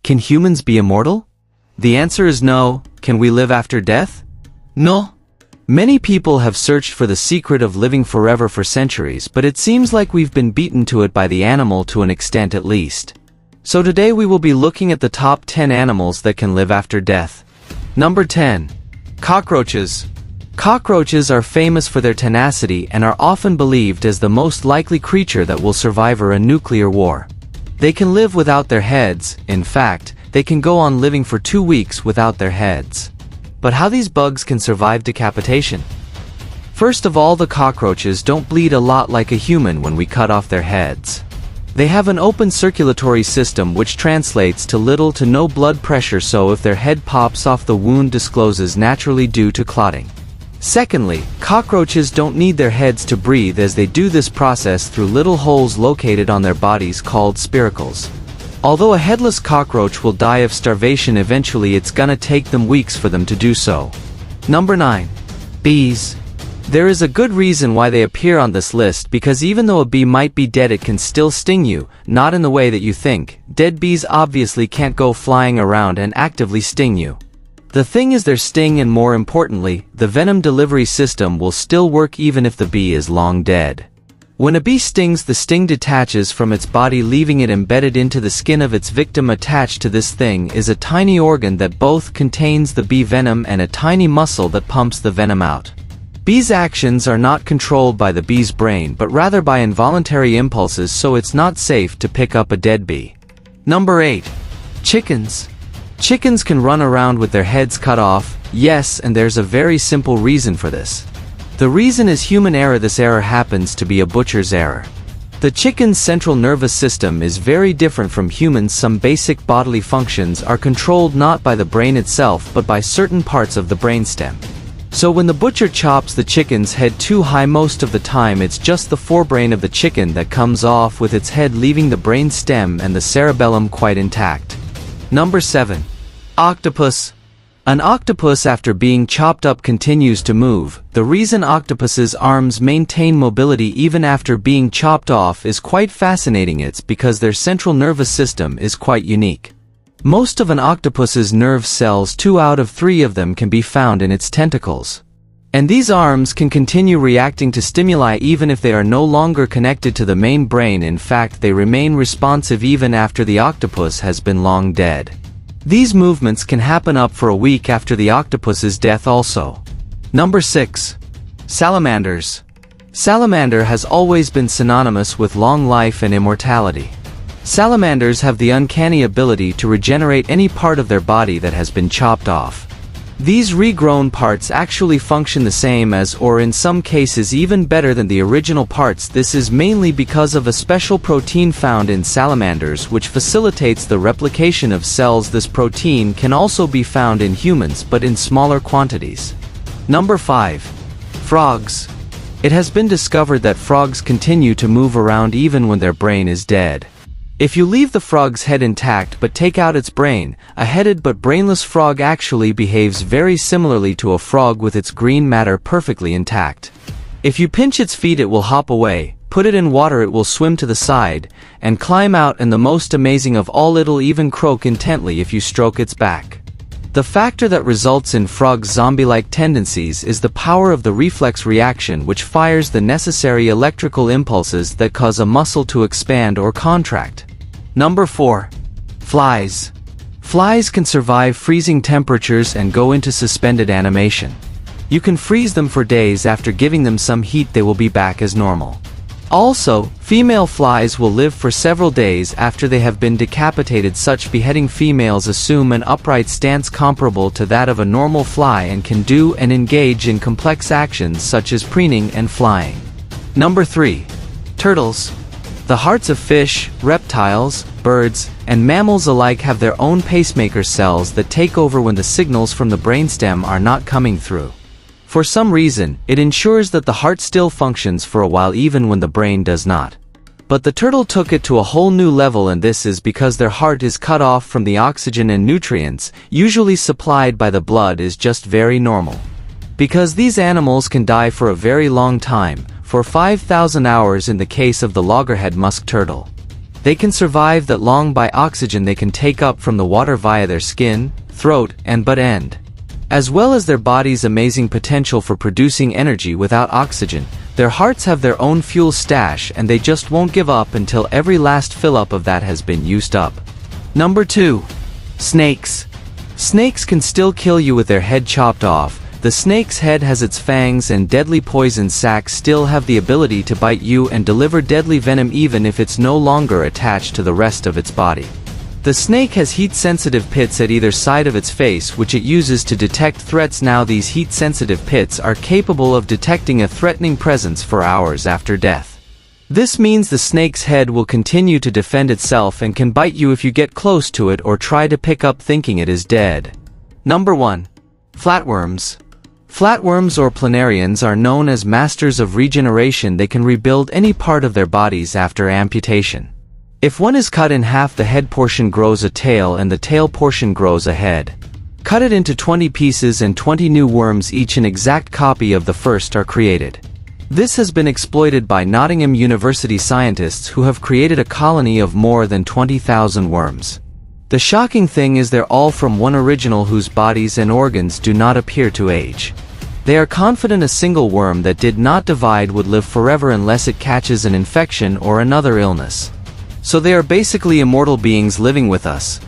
Can humans be immortal? The answer is no. Can we live after death? No. Many people have searched for the secret of living forever for centuries, but it seems like we've been beaten to it by the animal to an extent at least. So today we will be looking at the top 10 animals that can live after death. Number 10. Cockroaches. Cockroaches are famous for their tenacity and are often believed as the most likely creature that will survive a nuclear war. They can live without their heads. In fact, they can go on living for 2 weeks without their heads. But how these bugs can survive decapitation? First of all, the cockroaches don't bleed a lot like a human when we cut off their heads. They have an open circulatory system which translates to little to no blood pressure, so if their head pops off, the wound discloses naturally due to clotting. Secondly, cockroaches don't need their heads to breathe, as they do this process through little holes located on their bodies called spiracles. Although a headless cockroach will die of starvation eventually, it's gonna take them weeks for them to do so. Number 9. Bees. There is a good reason why they appear on this list, because even though a bee might be dead, it can still sting you, not in the way that you think. Dead bees obviously can't go flying around and actively sting you. The thing is their sting, and more importantly, the venom delivery system will still work even if the bee is long dead. When a bee stings, the sting detaches from its body, leaving it embedded into the skin of its victim. Attached to this thing is a tiny organ that both contains the bee venom and a tiny muscle that pumps the venom out. Bees' actions are not controlled by the bee's brain, but rather by involuntary impulses, so it's not safe to pick up a dead bee. Number 8. Chickens. Chickens can run around with their heads cut off, yes, and there's a very simple reason for this. The reason is human error. This error happens to be a butcher's error. The chicken's central nervous system is very different from humans. Some basic bodily functions are controlled not by the brain itself but by certain parts of the brainstem. So when the butcher chops the chicken's head too high, most of the time it's just the forebrain of the chicken that comes off with its head, leaving the brain stem and the cerebellum quite intact. Number 7. Octopus. An octopus, after being chopped up, continues to move. The reason octopus's arms maintain mobility even after being chopped off is quite fascinating. It's because their central nervous system is quite unique. Most of an octopus's nerve cells, 2 out of 3 of them, can be found in its tentacles. And these arms can continue reacting to stimuli even if they are no longer connected to the main brain. In fact, they remain responsive even after the octopus has been long dead. These movements can happen up for a week after the octopus's death also. Number 6. Salamanders. Salamander has always been synonymous with long life and immortality. Salamanders have the uncanny ability to regenerate any part of their body that has been chopped off. These regrown parts actually function the same as, or in some cases even better than, the original parts. This is mainly because of a special protein found in salamanders which facilitates the replication of cells. This protein can also be found in humans, but in smaller quantities. Number 5. Frogs. It has been discovered that frogs continue to move around even when their brain is dead. If you leave the frog's head intact but take out its brain, a headed but brainless frog actually behaves very similarly to a frog with its green matter perfectly intact. If you pinch its feet, it will hop away, put it in water, it will swim to the side, and climb out, and the most amazing of all, it'll even croak intently if you stroke its back. The factor that results in frogs' zombie-like tendencies is the power of the reflex reaction, which fires the necessary electrical impulses that cause a muscle to expand or contract. Number 4. Flies. Flies can survive freezing temperatures and go into suspended animation. You can freeze them for days. After giving them some heat, they will be back as normal. Also, female flies will live for several days after they have been decapitated. Such beheading females assume an upright stance comparable to that of a normal fly and can do and engage in complex actions such as preening and flying. Number 3. Turtles. The hearts of fish, reptiles, birds, and mammals alike have their own pacemaker cells that take over when the signals from the brainstem are not coming through. For some reason, it ensures that the heart still functions for a while even when the brain does not. But the turtle took it to a whole new level, and this is because their heart is cut off from the oxygen, and nutrients, usually supplied by the blood, is just very normal. Because these animals can die for a very long time, for 5,000 hours in the case of the loggerhead musk turtle. They can survive that long by oxygen they can take up from the water via their skin, throat, and butt end. As well as their body's amazing potential for producing energy without oxygen, their hearts have their own fuel stash and they just won't give up until every last fill-up of that has been used up. Number 2. Snakes. Snakes can still kill you with their head chopped off. The snake's head has its fangs and deadly poison sacs still have the ability to bite you and deliver deadly venom even if it's no longer attached to the rest of its body. The snake has heat-sensitive pits at either side of its face which it uses to detect threats. Now these heat-sensitive pits are capable of detecting a threatening presence for hours after death. This means the snake's head will continue to defend itself and can bite you if you get close to it or try to pick up thinking it is dead. Number 1. Flatworms. Flatworms or planarians are known as masters of regeneration. They can rebuild any part of their bodies after amputation. If one is cut in half, the head portion grows a tail and the tail portion grows a head. Cut it into 20 pieces and 20 new worms, each an exact copy of the first, are created. This has been exploited by Nottingham University scientists who have created a colony of more than 20,000 worms. The shocking thing is they're all from one original whose bodies and organs do not appear to age. They are confident a single worm that did not divide would live forever unless it catches an infection or another illness. So they are basically immortal beings living with us.